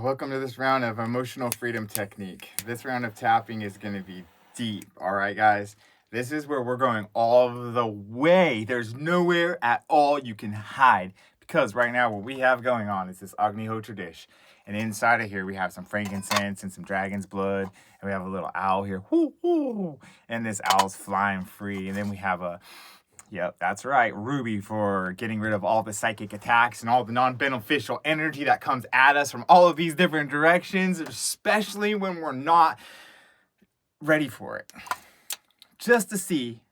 Welcome to this round of emotional freedom technique. This round of tapping is going to be deep. All right, guys. This is where we're going all the way. There's nowhere at all you can hide. Because right now what we have going on is this Agnihotra dish. And inside of here we have some frankincense and some dragon's blood. And we have a little owl here. Whoo, whoo. And this owl's flying free. And then we have a... Yep, that's right. Ruby for getting rid of all the psychic attacks and all the non-beneficial energy that comes at us from all of these different directions, especially when we're not ready for it. Just to see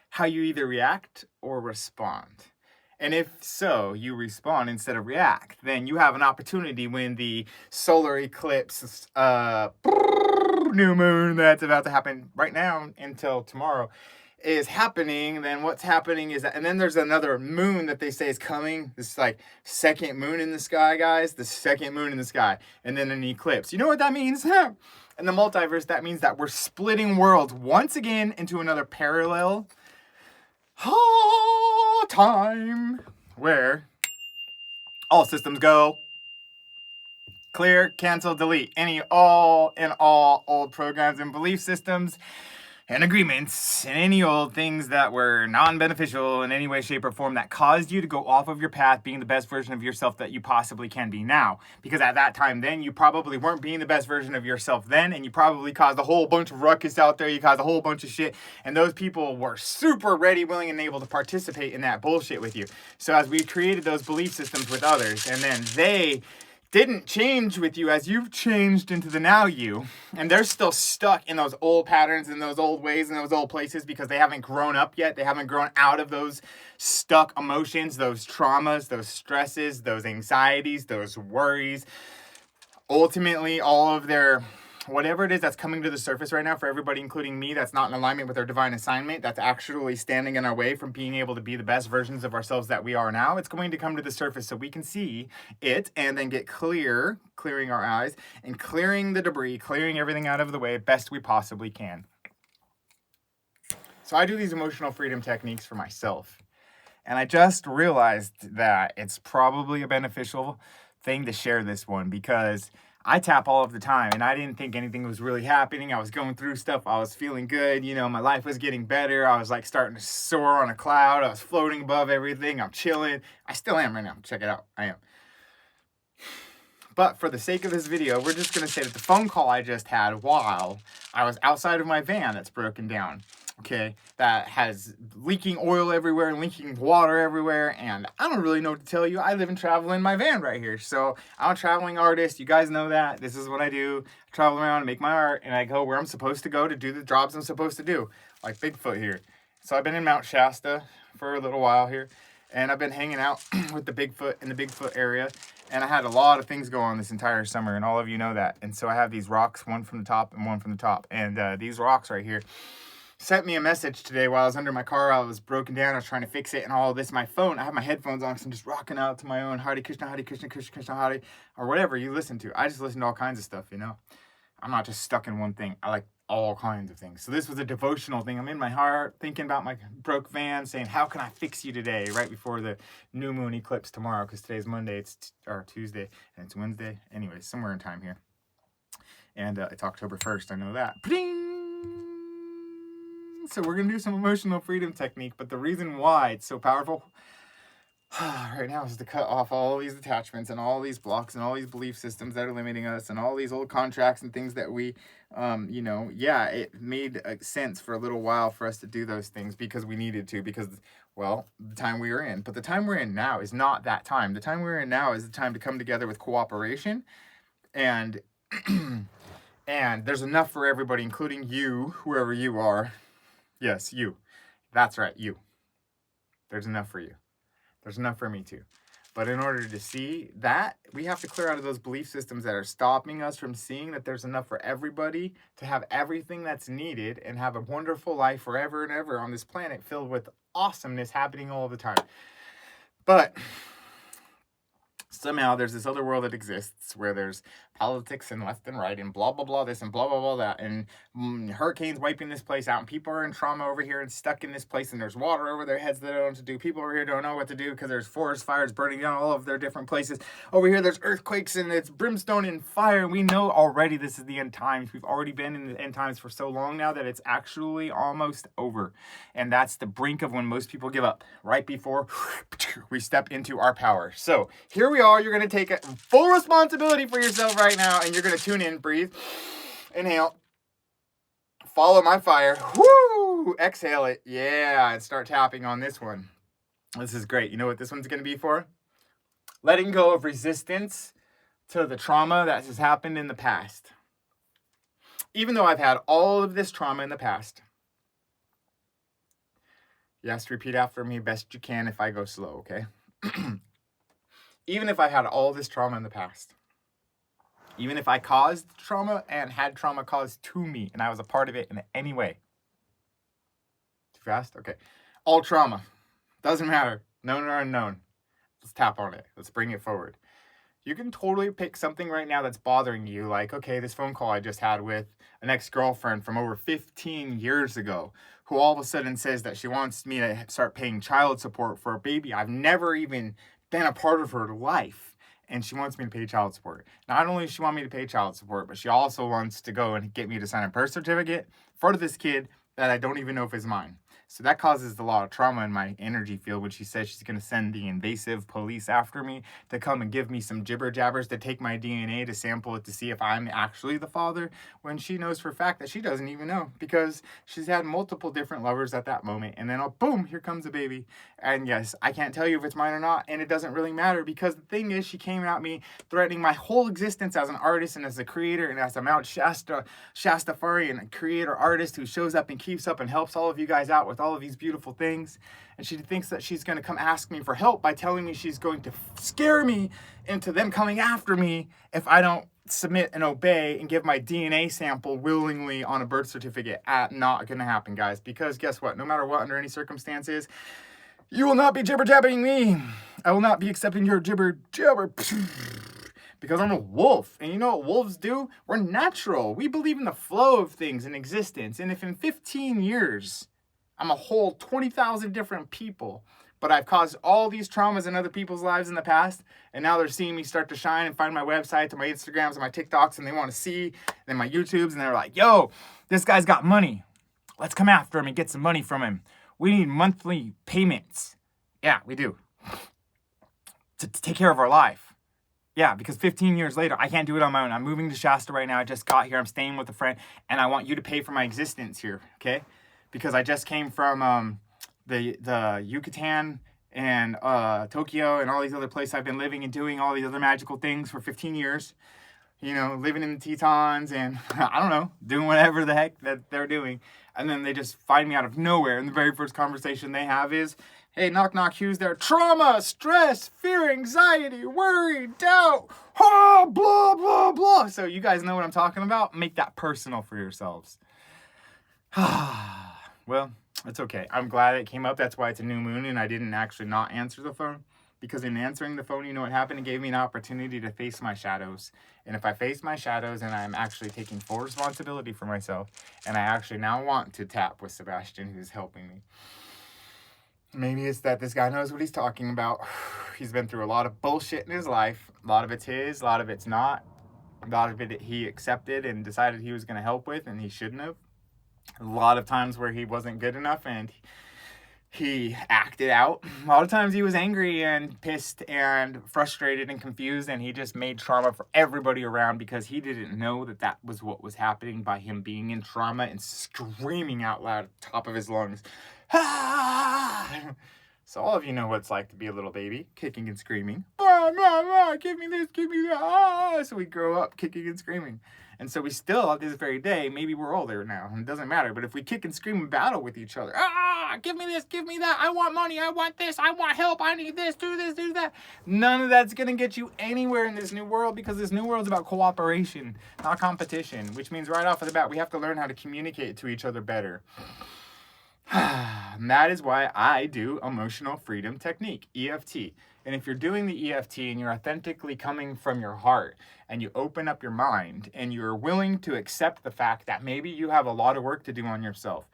how you either react or respond. And if so, you respond instead of react, then you have an opportunity when the solar eclipse, new moon that's about to happen right now until tomorrow, is happening. Then what's happening is that, and then there's another moon that they say is coming, this like second moon in the sky, guys, the second moon in the sky, and then an eclipse. You know what that means? In the multiverse, that means that we're splitting worlds once again into another parallel time where all systems go, clear, cancel, delete all old programs and belief systems and agreements and any old things that were non-beneficial in any way, shape, or form that caused you to go off of your path being the best version of yourself that you possibly can be now. Because at that time then, you probably weren't being the best version of yourself then, and you probably caused a whole bunch of ruckus out there, you caused a whole bunch of shit, and those people were super ready, willing, and able to participate in that bullshit with you. So as we created those belief systems with others, and then they didn't change with you as you've changed into the now you, and they're still stuck in those old patterns and those old ways and those old places because they haven't grown up yet. They haven't grown out of those stuck emotions, those traumas, those stresses, those anxieties, those worries. Ultimately, all of their whatever it is that's coming to the surface right now for everybody, including me, that's not in alignment with our divine assignment, that's actually standing in our way from being able to be the best versions of ourselves that we are now, it's going to come to the surface so we can see it and then get clearing our eyes and clearing the debris, clearing everything out of the way best we possibly can. So I do these emotional freedom techniques for myself. And I just realized that it's probably a beneficial thing to share this one because I tap all of the time and I didn't think anything was really happening. I was going through stuff. I was feeling good. You know, my life was getting better. I was like starting to soar on a cloud. I was floating above everything. I'm chilling. I still am right now. Check it out. I am. But for the sake of this video, we're just going to say that the phone call I just had while I was outside of my van that's broken down, okay, that has leaking oil everywhere and leaking water everywhere, and I don't really know what to tell you. I live and travel in my van right here, so I'm a traveling artist. You guys know that. This is what I do. I travel around and make my art, and I go where I'm supposed to go to do the jobs I'm supposed to do, like Bigfoot here. So I've been in Mount Shasta for a little while here, and I've been hanging out with the Bigfoot in the Bigfoot area, and I had a lot of things go on this entire summer, and all of you know that. And so I have these rocks, one from the top and one from the top, and these rocks right here sent me a message today while I was under my car. I was broken down. I was trying to fix it and all this. My phone, I have my headphones on, so I'm just rocking out to my own Hare Krishna, Krishna Krishna Hare, or whatever you listen to. I just listen to all kinds of stuff, you know. I'm not just stuck in one thing. I like all kinds of things. So this was a devotional thing. I'm in my heart thinking about my broke van, saying, how can I fix you today, right before the new moon eclipse tomorrow, because today's Monday, or Tuesday, and it's Wednesday. Anyways, somewhere in time here. And it's October 1st, I know that. Ping! So we're going to do some emotional freedom technique, but the reason why it's so powerful right now is to cut off all these attachments and all these blocks and all these belief systems that are limiting us and all these old contracts and things that we, it made sense for a little while for us to do those things because we needed to, because, well, the time we were in. But the time we're in now is not that time. The time we're in now is the time to come together with cooperation, and and there's enough for everybody, including you, whoever you are. Yes, you. That's right, you. There's enough for you. There's enough for me too. But in order to see that, we have to clear out of those belief systems that are stopping us from seeing that there's enough for everybody to have everything that's needed and have a wonderful life forever and ever on this planet filled with awesomeness happening all the time. But somehow there's this other world that exists where there's politics and left and right and blah blah blah this and blah blah blah that, and hurricanes wiping this place out, and people are in trauma over here and stuck in this place, and there's water over their heads that they don't know what to do. People over here don't know what to do because there's forest fires burning down all of their different places. Over here there's earthquakes and it's brimstone and fire, and we know already this is the end times. We've already been in the end times for so long now that it's actually almost over, and that's the brink of when most people give up, right before we step into our power. So here we are. You're going to take full responsibility for yourself right now, and you're going to tune in, breathe, inhale, follow my fire, whoo, exhale it, yeah, and start tapping on this one. This is great. You know what this one's going to be for? Letting go of resistance to the trauma that has happened in the past. Even though I've had all of this trauma in the past. Yes, repeat after me best you can if I go slow, okay? Even if I had all this trauma in the past, even if I caused trauma and had trauma caused to me and I was a part of it in any way. Too fast? Okay. All trauma. Doesn't matter. Known or unknown. Let's tap on it. Let's bring it forward. You can totally pick something right now that's bothering you. Like, okay, this phone call I just had with an ex-girlfriend from over 15 years ago who all of a sudden says that she wants me to start paying child support for a baby I've never even been a part of her life, and she wants me to pay child support. Not only does she want me to pay child support, but she also wants to go and get me to sign a birth certificate for this kid that I don't even know if is mine. So that causes a lot of trauma in my energy field when she says she's going to send the invasive police after me to come and give me some jibber jabbers to take my DNA to sample it to see if I'm actually the father, when she knows for a fact that she doesn't even know because she's had multiple different lovers at that moment. And then, boom, here comes a baby. And yes, I can't tell you if it's mine or not, and it doesn't really matter because the thing is, she came at me threatening my whole existence as an artist and as a creator and as a Mount Shastafari and a creator artist who shows up and keeps up and helps all of you guys out with all of these beautiful things. And she thinks that she's going to come ask me for help by telling me she's going to scare me into them coming after me if I don't submit and obey and give my DNA sample willingly on a birth certificate. Not going to happen, guys, because guess what? No matter what, under any circumstances, you will not be jibber-jabbing me. I will not be accepting your jibber-jabber. Because I'm a wolf. And you know what wolves do? We're natural. We believe in the flow of things in existence. And if in 15 years, I'm a whole 20,000 different people, but I've caused all these traumas in other people's lives in the past, and now they're seeing me start to shine and find my websites and my Instagrams and my TikToks, and they want to see, and my YouTubes, and they're like, yo, this guy's got money. Let's come after him and get some money from him. We need monthly payments. Yeah, we do. To take care of our life. Yeah, because 15 years later, I can't do it on my own. I'm moving to Shasta right now. I just got here. I'm staying with a friend, and I want you to pay for my existence here, okay? Because I just came from the Yucatan and Tokyo and all these other places I've been living and doing all these other magical things for 15 years. You know, living in the Tetons and, I don't know, doing whatever the heck that they're doing. And then they just find me out of nowhere. And the very first conversation they have is, hey, knock, knock, who's there? Trauma, stress, fear, anxiety, worry, doubt, blah, blah, blah. So you guys know what I'm talking about? Make that personal for yourselves. Well, it's okay. I'm glad it came up. That's why it's a new moon and I didn't actually not answer the phone. Because in answering the phone, you know what happened? It gave me an opportunity to face my shadows. And if I face my shadows and I'm actually taking full responsibility for myself, and I actually now want to tap with Sebastian, who's helping me. Maybe it's that this guy knows what he's talking about. He's been through a lot of bullshit in his life. A lot of it's his, a lot of it's not. A lot of it he accepted and decided he was going to help with, and he shouldn't have. A lot of times where he wasn't good enough and he acted out. A lot of times he was angry and pissed and frustrated and confused, and he just made trauma for everybody around because he didn't know that that was what was happening by him being in trauma and screaming out loud at the top of his lungs. Ah! So all of you know what it's like to be a little baby, kicking and screaming. Ah, ah, ah, give me this, give me that. Ah! So we grow up kicking and screaming. And so we still, at this very day, maybe we're older now, and it doesn't matter, but if we kick and scream and battle with each other, give me this, give me that, I want money, I want this, I want help, I need this, do that. None of that's going to get you anywhere in this new world, because this new world is about cooperation, not competition, which means right off of the bat, we have to learn how to communicate to each other better. And that is why I do emotional freedom technique, EFT. And if you're doing the EFT and you're authentically coming from your heart and you open up your mind and you're willing to accept the fact that maybe you have a lot of work to do on yourself,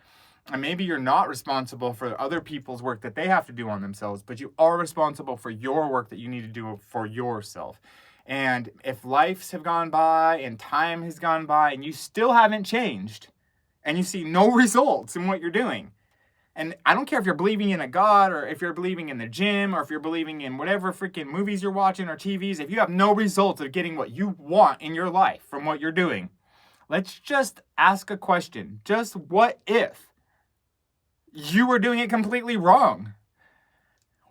and maybe you're not responsible for other people's work that they have to do on themselves, but you are responsible for your work that you need to do for yourself. And if lives have gone by and time has gone by and you still haven't changed and you see no results in what you're doing, and I don't care if you're believing in a God or if you're believing in the gym or if you're believing in whatever freaking movies you're watching or TVs, if you have no results of getting what you want in your life from what you're doing, let's just ask a question. Just what if you were doing it completely wrong?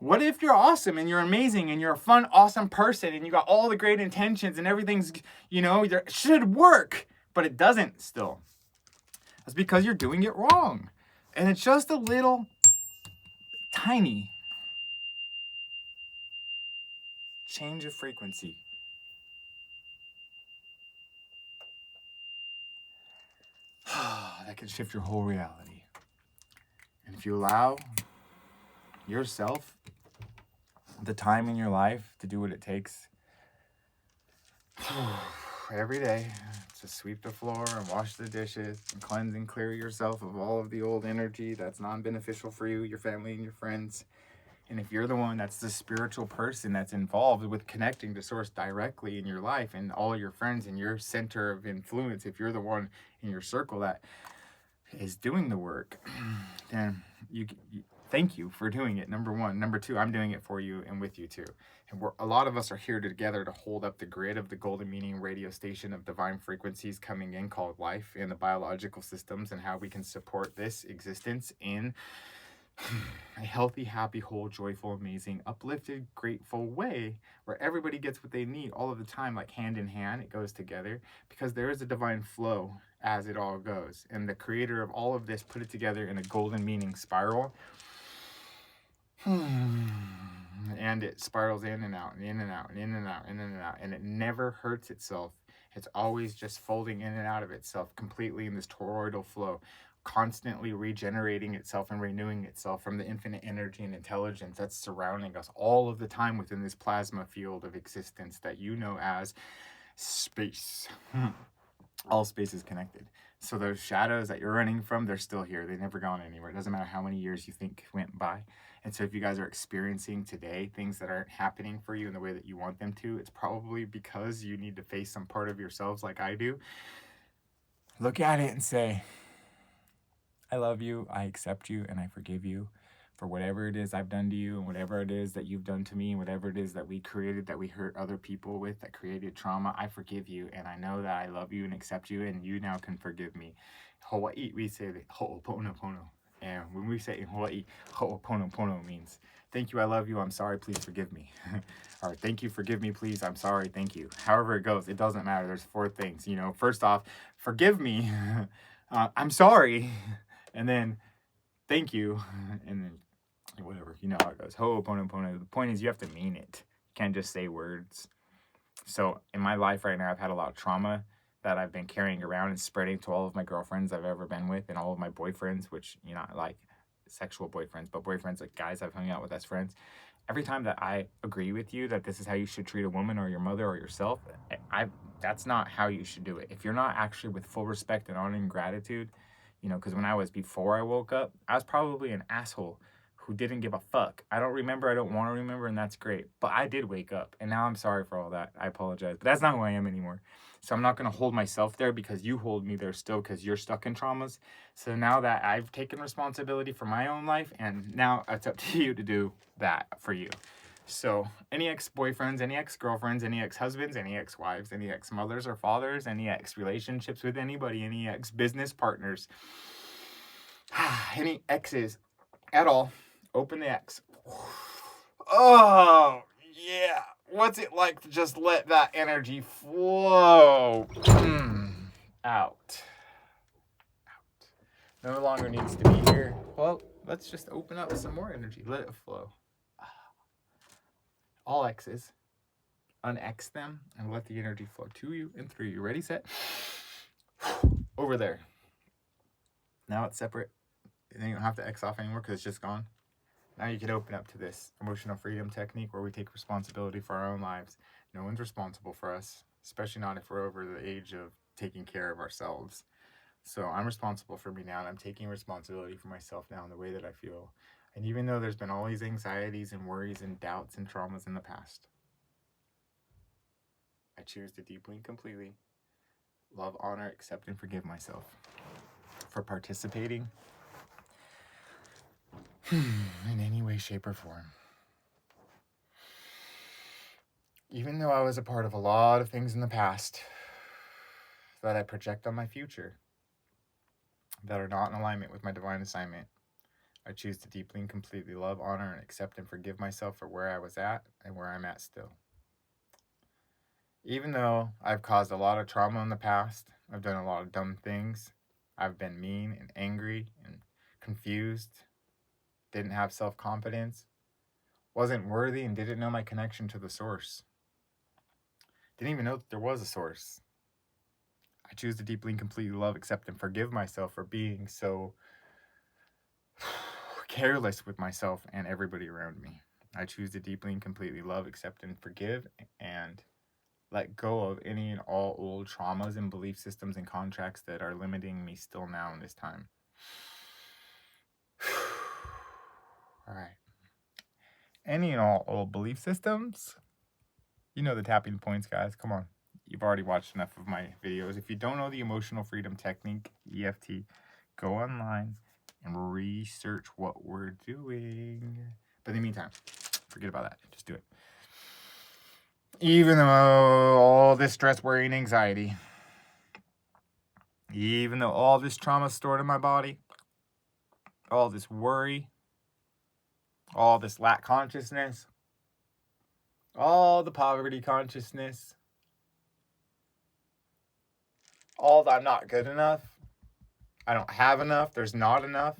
What if you're awesome and you're amazing and you're a fun, awesome person and you got all the great intentions and everything's, it should work, but it doesn't still? That's because you're doing it wrong. And it's just a little tiny change of frequency. That can shift your whole reality. And if you allow yourself the time in your life to do what it takes every day to sweep the floor and wash the dishes and cleanse and clear yourself of all of the old energy that's non-beneficial for you, your family, and your friends. And if you're the one that's the spiritual person that's involved with connecting to source directly in your life and all your friends and your center of influence, if you're the one in your circle that is doing the work, then you thank you for doing it, number one. Number two, I'm doing it for you and with you too. And a lot of us are here together to hold up the grid of the golden meaning radio station of divine frequencies coming in called life and the biological systems and how we can support this existence in a healthy, happy, whole, joyful, amazing, uplifted, grateful way where everybody gets what they need all of the time, like hand in hand. It goes together because there is a divine flow as it all goes. And the creator of all of this put it together in a golden meaning spiral. And it spirals in and out and in and out and in and out and in and out. And it never hurts itself. It's always just folding in and out of itself completely in this toroidal flow, constantly regenerating itself and renewing itself from the infinite energy and intelligence that's surrounding us all of the time within this plasma field of existence that you know as space. All space is connected. So those shadows that you're running from, they're still here. They've never gone anywhere. It doesn't matter how many years you think went by. And so if you guys are experiencing today things that aren't happening for you in the way that you want them to, it's probably because you need to face some part of yourselves like I do. Look at it and say, I love you, I accept you, and I forgive you for whatever it is I've done to you and whatever it is that you've done to me and whatever it is that we created, that we hurt other people with, that created trauma. I forgive you, and I know that I love you and accept you, and you now can forgive me. Hawaii, we say ho'oponopono. And when we say in Hawaii, ho'oponopono means thank you, I love you, I'm sorry, please forgive me. Or thank you, forgive me, please, I'm sorry, thank you. However it goes, it doesn't matter. There's 4 things. First off, forgive me, I'm sorry, and then thank you, and then whatever, you know how it goes. Ho'oponopono. The point is you have to mean it. You can't just say words. So in my life right now, I've had a lot of trauma that I've been carrying around and spreading to all of my girlfriends I've ever been with and all of my boyfriends, which, not like sexual boyfriends, but boyfriends like guys I've hung out with as friends. Every time that I agree with you that this is how you should treat a woman or your mother or yourself, that's not how you should do it. If you're not actually with full respect and honor and gratitude, because before I woke up, I was probably an asshole who didn't give a fuck. I don't remember, I don't want to remember, and that's great. But I did wake up, and now I'm sorry for all that. I apologize, but that's not who I am anymore. So I'm not going to hold myself there because you hold me there still because you're stuck in traumas. So now that I've taken responsibility for my own life, and now it's up to you to do that for you. So any ex-boyfriends, any ex-girlfriends, any ex-husbands, any ex-wives, any ex-mothers or fathers, any ex-relationships with anybody, any ex-business partners, any exes at all, open the X. Oh, yeah. What's it like to just let that energy flow out? No longer needs to be here. Well, let's just open up some more energy. Let it flow. All X's. Unex them and let the energy flow to you and through you. Ready, set? Over there. Now it's separate. And then you don't have to X off anymore because it's just gone. Now you can open up to this emotional freedom technique where we take responsibility for our own lives. No one's responsible for us, especially not if we're over the age of taking care of ourselves. So I'm responsible for me now, and I'm taking responsibility for myself now in the way that I feel. And even though there's been all these anxieties and worries and doubts and traumas in the past, I choose to deeply and completely love, honor, accept, and forgive myself for participating in any way, shape, or form. Even though I was a part of a lot of things in the past that I project on my future that are not in alignment with my divine assignment, I choose to deeply and completely love, honor, and accept and forgive myself for where I was at and where I'm at still. Even though I've caused a lot of trauma in the past, I've done a lot of dumb things, I've been mean and angry and confused, didn't have self-confidence, wasn't worthy, and didn't know my connection to the source. Didn't even know that there was a source. I choose to deeply and completely love, accept, and forgive myself for being so careless with myself and everybody around me. I choose to deeply and completely love, accept, and forgive, and let go of any and all old traumas and belief systems and contracts that are limiting me still now in this time. All right. Any and all old belief systems. You know the tapping points, guys. Come on. You've already watched enough of my videos. If you don't know the emotional freedom technique, EFT, go online and research what we're doing. But in the meantime, forget about that. Just do it. Even though all this stress, worry, and anxiety, even though all this trauma stored in my body, all this worry, all this lack consciousness, all the poverty consciousness, all that I'm not good enough, I don't have enough, there's not enough,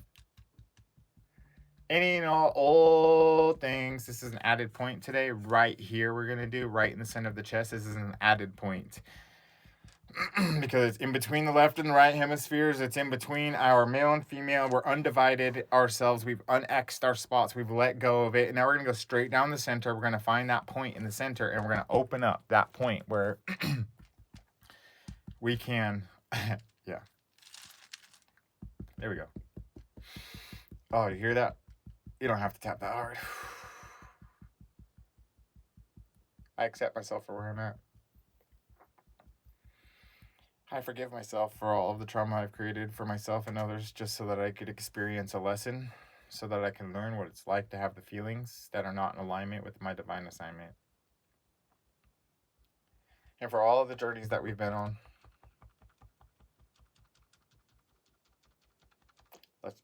any and all old things. This is an added point today, right here. We're going to do right in the center of the chest. This is an added point because it's in between the left and the right hemispheres. It's in between our male and female. We're undivided ourselves. We've unxed our spots. We've let go of it. And now we're going to go straight down the center. We're going to find that point in the center, and we're going to open up that point where we can, yeah. There we go. Oh, you hear that? You don't have to tap that hard. I accept myself for where I'm at. I forgive myself for all of the trauma I've created for myself and others just so that I could experience a lesson, so that I can learn what it's like to have the feelings that are not in alignment with my divine assignment. And for all of the journeys that we've been on,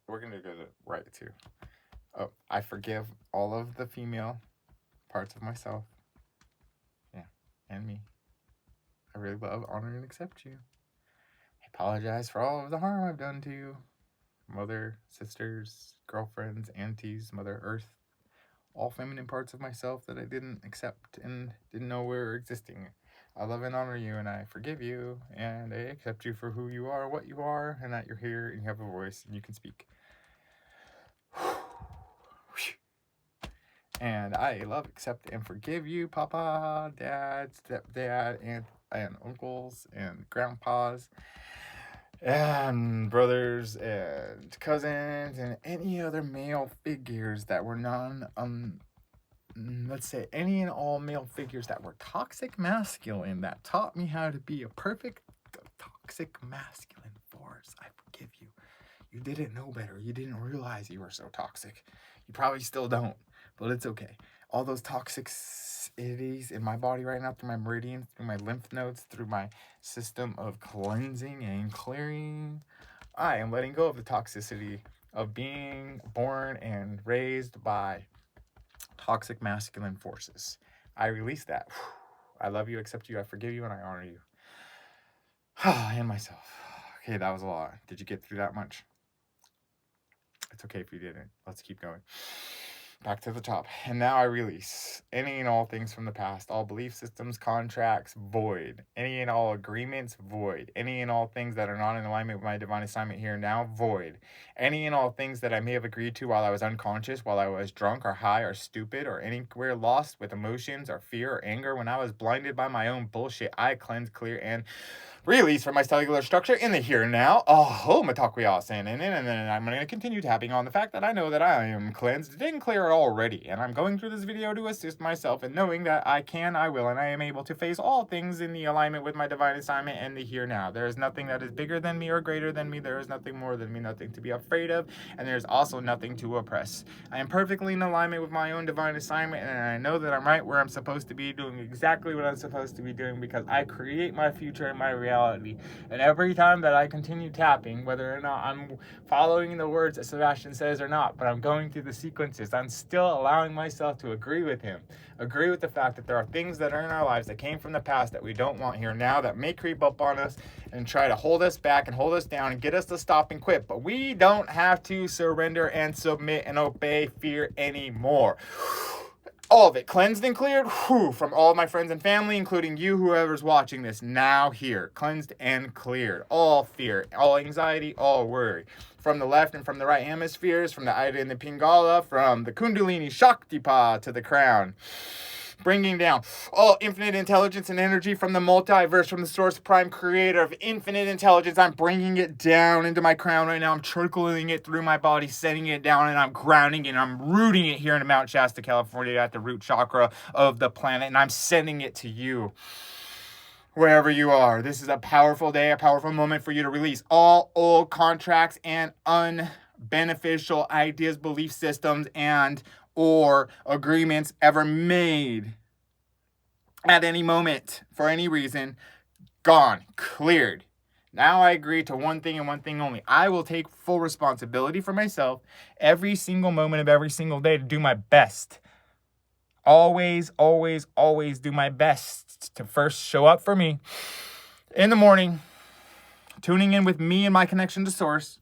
we're going to go to right too. Oh, I forgive all of the female parts of myself. Yeah, and me. I really love, honor, and accept you. I apologize for all of the harm I've done to you. Mother, sisters, girlfriends, aunties, Mother Earth. All feminine parts of myself that I didn't accept and didn't know were existing. I love and honor you, and I forgive you, and I accept you for who you are, what you are, and that you're here, and you have a voice, and you can speak. And I love, accept, and forgive you, Papa, Dad, Stepdad, and uncles, and grandpas, and brothers, and cousins, and any other male figures that were let's say any and all male figures that were toxic masculine, that taught me how to be a perfect toxic masculine force. I forgive you. You didn't know better. You didn't realize you were so toxic. You probably still don't, but it's okay. All those toxicities in my body right now, through my meridians, through my lymph nodes, through my system of cleansing and clearing, I am letting go of the toxicity of being born and raised by toxic masculine forces. I release that. I love you, accept you, I forgive you, and I honor you. And myself. Okay, that was a lot. Did you get through that much? It's okay if you didn't. Let's keep going. back to the top. And now I release any and all things from the past, all belief systems, contracts, void. Any and all agreements, void. Any and all things that are not in alignment with my divine assignment here now, void. Any and all things that I may have agreed to while I was unconscious, while I was drunk or high or stupid or anywhere lost with emotions or fear or anger, when I was blinded by my own bullshit, I cleanse, clear, and release from my cellular structure in the here and now. Oh, Matakuyasen. And then I'm going to continue tapping on the fact that I know that I am cleansed and clear already. And I'm going through this video to assist myself in knowing that I can, I will, and I am able to face all things in the alignment with my divine assignment and the here now. There is nothing that is bigger than me or greater than me. There is nothing more than me, nothing to be afraid of. And there's also nothing to oppress. I am perfectly in alignment with my own divine assignment. And I know that I'm right where I'm supposed to be, doing exactly what I'm supposed to be doing, because I create my future and my reality. And every time that I continue tapping, whether or not I'm following the words that Sebastian says or not, but I'm going through the sequences, I'm still allowing myself to agree with him. Agree with the fact that there are things that are in our lives that came from the past that we don't want here now, that may creep up on us and try to hold us back and hold us down and get us to stop and quit. But we don't have to surrender and submit and obey fear anymore. All of it cleansed and cleared from all of my friends and family, including you, whoever's watching this now here. Cleansed and cleared. All fear, all anxiety, all worry. From the left and from the right hemispheres, from the Ida and the Pingala, from the Kundalini Shaktipa to the crown. Bringing down all infinite intelligence and energy from the multiverse, from the source prime creator of infinite intelligence. I'm bringing it down into my crown right now. I'm trickling it through my body, setting it down, and I'm grounding it, and I'm rooting it here in Mount Shasta, California, at the root chakra of the planet, and I'm sending it to you wherever you are. This is a powerful day, a powerful moment for you to release all old contracts and unbeneficial ideas, belief systems, and or agreements ever made at any moment for any reason. Gone, cleared. Now I agree to one thing and one thing only. I will take full responsibility for myself every single moment of every single day to do my best. Always, always, always do my best to first show up for me in the morning, tuning in with me and my connection to source,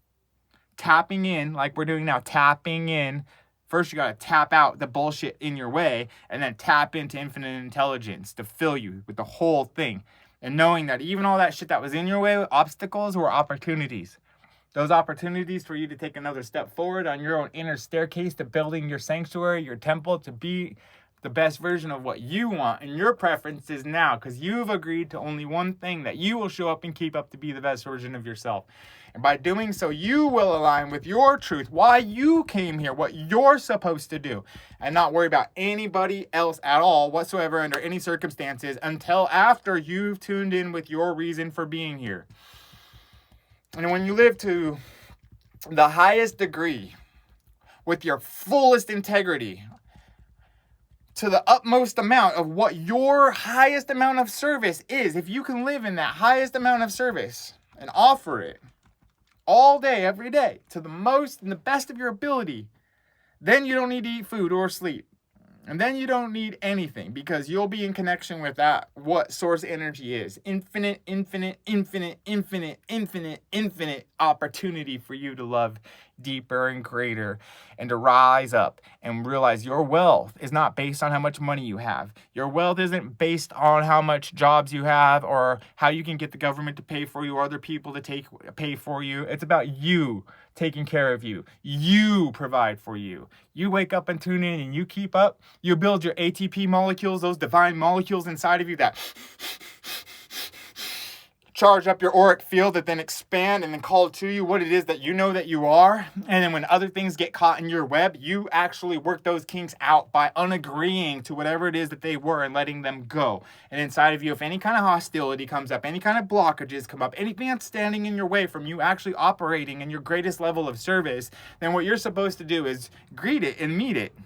tapping in like we're doing now, tapping in. First, you got to tap out the bullshit in your way and then tap into infinite intelligence to fill you with the whole thing. And knowing that even all that shit that was in your way, obstacles, were opportunities. Those opportunities for you to take another step forward on your own inner staircase to building your sanctuary, your temple, to be the best version of what you want and your preferences now, because you've agreed to only one thing, that you will show up and keep up to be the best version of yourself. And by doing so, you will align with your truth, why you came here, what you're supposed to do, and not worry about anybody else at all whatsoever under any circumstances until after you've tuned in with your reason for being here. And when you live to the highest degree with your fullest integrity, to the utmost amount of what your highest amount of service is, if you can live in that highest amount of service and offer it all day, every day, to the most and the best of your ability, then you don't need to eat food or sleep. And then you don't need anything, because you'll be in connection with that, what source energy is. Infinite, infinite, infinite, infinite, infinite, infinite opportunity for you to love deeper and greater, and to rise up and realize your wealth is not based on how much money you have. Your wealth isn't based on how much jobs you have or how you can get the government to pay for you or other people to pay for you. It's about you taking care of you. You provide for you. You wake up and tune in and you keep up. You build your ATP molecules, those divine molecules inside of you that charge up your auric field, that then expand and then call to you what it is that you know that you are. And then when other things get caught in your web, you actually work those kinks out by unagreeing to whatever it is that they were and letting them go. And inside of you, if any kind of hostility comes up, any kind of blockages come up, anything that's standing in your way from you actually operating in your greatest level of service, then what you're supposed to do is greet it and meet it.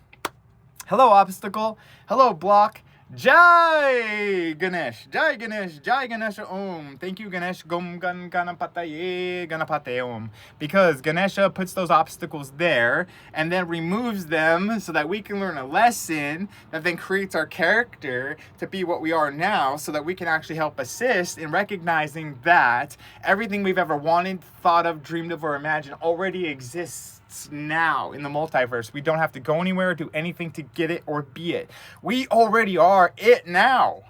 Hello, obstacle. Hello, block. Jai Ganesh, Jai Ganesh, Jai Ganesh Om. Thank you, Ganesh. Gom Gan Ganapataye Ganapate Om. Because Ganesha puts those obstacles there and then removes them so that we can learn a lesson that then creates our character to be what we are now, so that we can actually help assist in recognizing that everything we've ever wanted, thought of, dreamed of, or imagined already exists exists now in the multiverse. We don't have to go anywhere or do anything to get it or be it. We already are it now.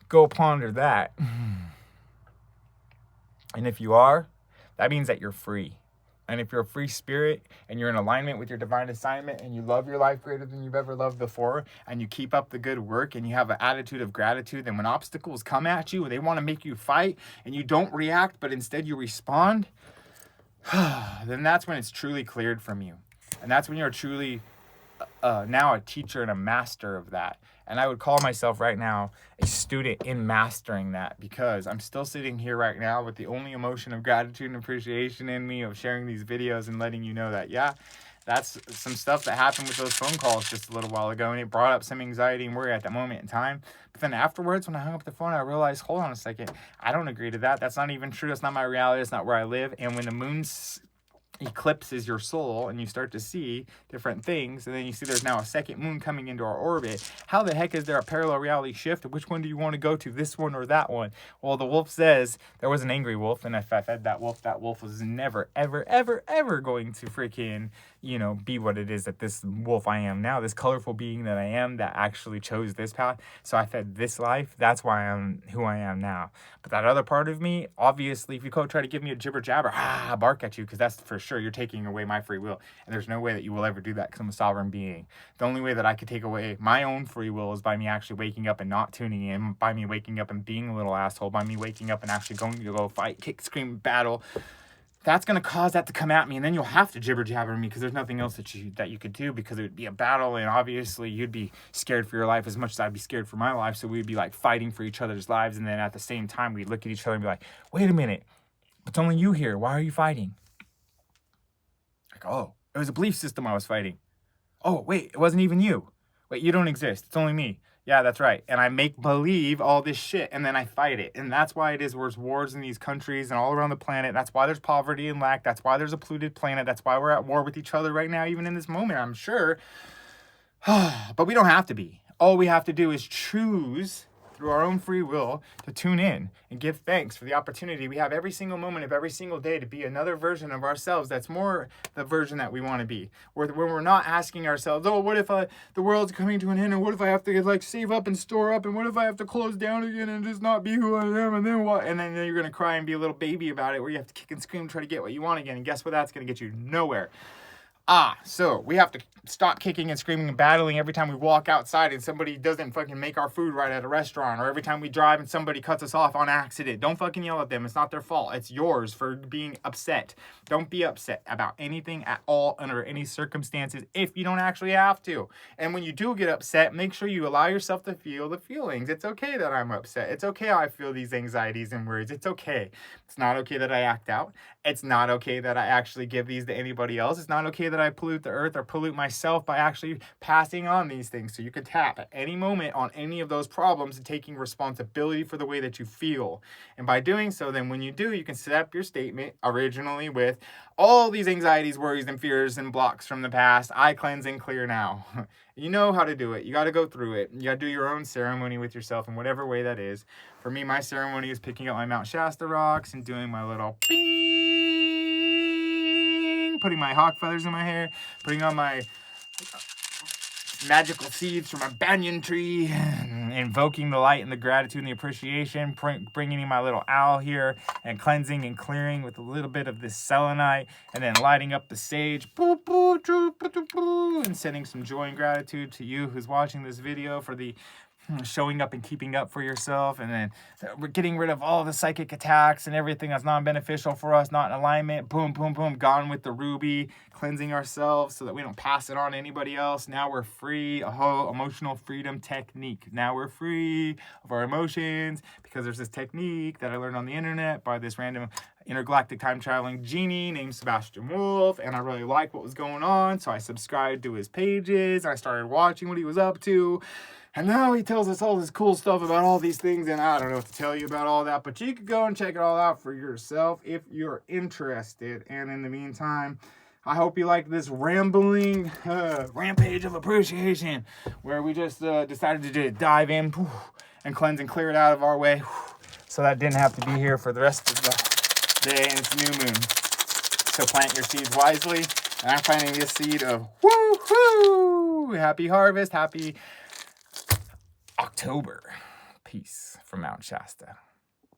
Go ponder that. And if you are, that means that you're free. And if you're a free spirit and you're in alignment with your divine assignment and you love your life greater than you've ever loved before and you keep up the good work and you have an attitude of gratitude, then when obstacles come at you and they want to make you fight and you don't react but instead you respond, then that's when it's truly cleared from you. And that's when you're truly now a teacher and a master of that. And I would call myself right now a student in mastering that, because I'm still sitting here right now with the only emotion of gratitude and appreciation in me of sharing these videos and letting you know that, yeah, that's some stuff that happened with those phone calls just a little while ago. And it brought up some anxiety and worry at that moment in time. But then afterwards, when I hung up the phone, I realized, hold on a second, I don't agree to that. That's not even true. That's not my reality. That's not where I live. And when the moon's eclipses your soul and you start to see different things, and then you see there's now a second moon coming into our orbit, how the heck is there a parallel reality shift? Which one do you want to go to, this one or that one? Well, the wolf says there was an angry wolf, and if I fed that wolf was never ever going to freaking, you know, be what it is that this wolf I am now, this colorful being that I am, that actually chose this path. So I fed this life. That's why I'm who I am now. But that other part of me, obviously, if you go try to give me a jibber jabber, bark at you, because that's for sure you're taking away my free will, and there's no way that you will ever do that, because I'm a sovereign being. The only way that I could take away my own free will is by me actually waking up and not tuning in, by me waking up and being a little asshole, by me waking up and actually going to go fight, kick, scream, battle. That's going to cause that to come at me, and then you'll have to jibber jabber me, because there's nothing else that you could do, because it would be a battle, and obviously you'd be scared for your life as much as I'd be scared for my life. So we'd be like fighting for each other's lives, and then at the same time we'd look at each other and be like, wait a minute, it's only you here, why are you fighting? Like, oh, it was a belief system I was fighting. Oh, wait, it wasn't even you. Wait, you don't exist, it's only me. Yeah, that's right. And I make believe all this shit, and then I fight it. And that's why it is there's wars in these countries and all around the planet. That's why there's poverty and lack. That's why there's a polluted planet. That's why we're at war with each other right now, even in this moment, I'm sure. But we don't have to be. All we have to do is choose through our own free will to tune in and give thanks for the opportunity we have every single moment of every single day to be another version of ourselves that's more the version that we want to be. Where we're not asking ourselves, oh, what if the world's coming to an end, and what if I have to like save up and store up, and what if I have to close down again and just not be who I am, and then what? And then you're going to cry and be a little baby about it, where you have to kick and scream, try to get what you want again. And guess what? That's going to get you nowhere. So we have to stop kicking and screaming and battling every time we walk outside and somebody doesn't fucking make our food right at a restaurant, or every time we drive and somebody cuts us off on accident. Don't fucking yell at them. It's not their fault. It's yours for being upset. Don't be upset about anything at all under any circumstances if you don't actually have to. And when you do get upset, make sure you allow yourself to feel the feelings. It's okay that I'm upset. It's okay I feel these anxieties and worries. It's okay. It's not okay that I act out. It's not okay that I actually give these to anybody else. It's not okay that I pollute the earth or pollute myself by actually passing on these things. So you can tap at any moment on any of those problems and taking responsibility for the way that you feel. And by doing so, then when you do, you can set up your statement originally with all these anxieties, worries, and fears and blocks from the past. I cleanse and clear now. You know how to do it. You got to go through it. You got to do your own ceremony with yourself in whatever way that is. For me, my ceremony is picking up my Mount Shasta rocks and doing my little bing, putting my hawk feathers in my hair, putting on my magical seeds from my banyan tree, invoking the light and the gratitude and the appreciation, bringing in my little owl here, and cleansing and clearing with a little bit of this selenite, and then lighting up the sage, and sending some joy and gratitude to you who's watching this video for the showing up and keeping up for yourself. And then we're getting rid of all the psychic attacks and everything that's non-beneficial for us, not in alignment. Boom, boom, boom, gone with the ruby, cleansing ourselves so that we don't pass it on to anybody else. Now we're free. Emotional freedom technique. Now we're free of our emotions, because there's this technique that I learned on the internet by this random intergalactic time traveling genie named Sebastian Wolf, and I really liked what was going on, so I subscribed to his pages. I started watching what he was up to. And now he tells us all this cool stuff about all these things, and I don't know what to tell you about all that, but you could go and check it all out for yourself if you're interested. And in the meantime, I hope you like this rambling rampage of appreciation, where we just decided to dive in and cleanse and clear it out of our way, so that didn't have to be here for the rest of the day, and it's new moon. So plant your seeds wisely. And I'm planting this seed of woo-hoo! Happy harvest, happy October. Peace from Mount Shasta.